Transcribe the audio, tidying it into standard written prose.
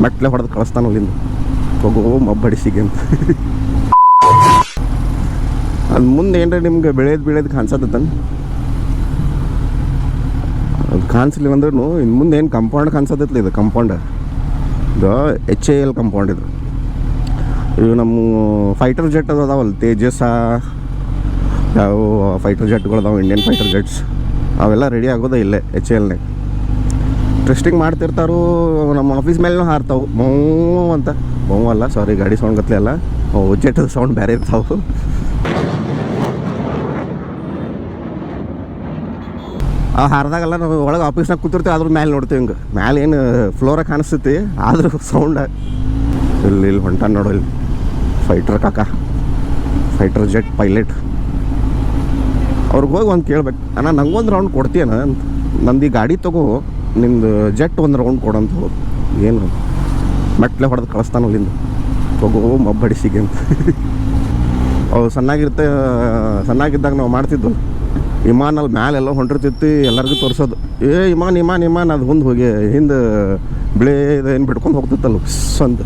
Mette ಹೊಡೆದು ಕಳಿಸ್ತಾನ ಅಲ್ಲಿಂದ ಹೋಗೋ ಮಬ್ಬಡಿಸಿಗೆ ಅಂತ. ಅದು ಮುಂದೆ ಏನ್ರಿ ನಿಮ್ಗೆ ಬೆಳೆದು ಕಾಣಿಸತ್ತಂತ ಅದು ಕಾಣಿಸ್ಲಿಲ್ಲ ಅಂದ್ರೂ ಇನ್ನು ಮುಂದೆ ಏನು ಕಂಪೌಂಡ್ ಕಾಣಿಸತ್ತಲ್ಲ. ಇದು ಕಂಪೌಂಡ್ ಇದು HAL ಕಂಪೌಂಡ್. ಇದು ಇವು ನಮ್ಮ ಫೈಟರ್ ಜೆಟ್ ಅದು ಅದಾವಲ್ಲ, ತೇಜಸ್ ಯಾವ ಫೈಟರ್ ಜೆಟ್ಗಳು ಅದಾವೆ, ಇಂಡಿಯನ್ ಫೈಟರ್ ಜೆಟ್ಸ್, ಅವೆಲ್ಲ ರೆಡಿ ಆಗೋದೇ ಇಲ್ಲೇ HALನಾಗ. ಟೆಸ್ಟಿಂಗ್ ಮಾಡ್ತಿರ್ತಾರೋ, ನಮ್ಮ ಆಫೀಸ್ ಮೇಲೆನೂ ಹಾರ್ತಾವೆ ಅಂತ. ಅಲ್ಲ ಸಾರಿ, ಗಾಡಿ ಸೌಂಡ್ ಗತ್ತಲೆ ಅಲ್ಲ, ಜೆಟ್ಟದ ಸೌಂಡ್ ಬೇರೆ ಇರ್ತಾವೆ. ಆ ಹಾರ್ದಾಗೆಲ್ಲ ನಾವು ಒಳಗೆ ಆಫೀಸ್ನಾಗ ಕೂತಿರ್ತೀವಿ, ಅದ್ರ ಮೇಲೆ ನೋಡ್ತೀವಿ. ಹಿಂಗೆ ಮ್ಯಾಲೆ ಏನು ಫ್ಲೋರಾಗ ಕಾಣಿಸ್ತೈತಿ, ಆದರೂ ಸೌಂಡ್ ಇಲ್ಲಿ ಹೊಂಟಾನ ನೋಡು. ಇಲ್ಲಿ ಫೈಟರ್ ಕಾಕ, ಫೈಟರ್ ಜೆಟ್ ಪೈಲಟ್. ಅವ್ರಿಗೆ ಹೋಗಿ ಒಂದು ಕೇಳ್ಬೇಕು, ಅಣ್ಣ ನಂಗೊಂದು ರೌಂಡ್ ಕೊಡ್ತೀಯನ ಅಂತ. ನಂದು ಈ ಗಾಡಿ ತಗೋ, ನಿಮ್ದು ಜೆಟ್ ಒಂದು ರೌಂಡ್ ಕೊಡಂತ ಹೋಗಿ. ಏನು ಮೆಟ್ಲೆ ಹೊಡೆದು ಕಳಿಸ್ತಾನ ಅಲ್ಲಿಂದ ಹೋಗೋ ಮಬ್ಬಡಿಸಿಗೆ ಅಂತ. ಅವು ಸಣ್ಣಾಗಿದ್ದಾಗ ನಾವು ಮಾಡ್ತಿದ್ವು. ವಿಮಾನಲ್ಲಿ ಮ್ಯಾಲೆಲ್ಲ ಹೊಂಟಿರ್ತಿತ್ತು, ಎಲ್ಲರಿಗೂ ತೋರಿಸೋದು, ಇಮಾನ್ ಅದು ಮುಂದೆ ಹೋಗಿ ಹಿಂದೆ ಬಿಳಿ ಏನು ಬಿಟ್ಕೊಂಡು ಹೋಗ್ತಿತ್ತಲ್ಲ ಅಂತ.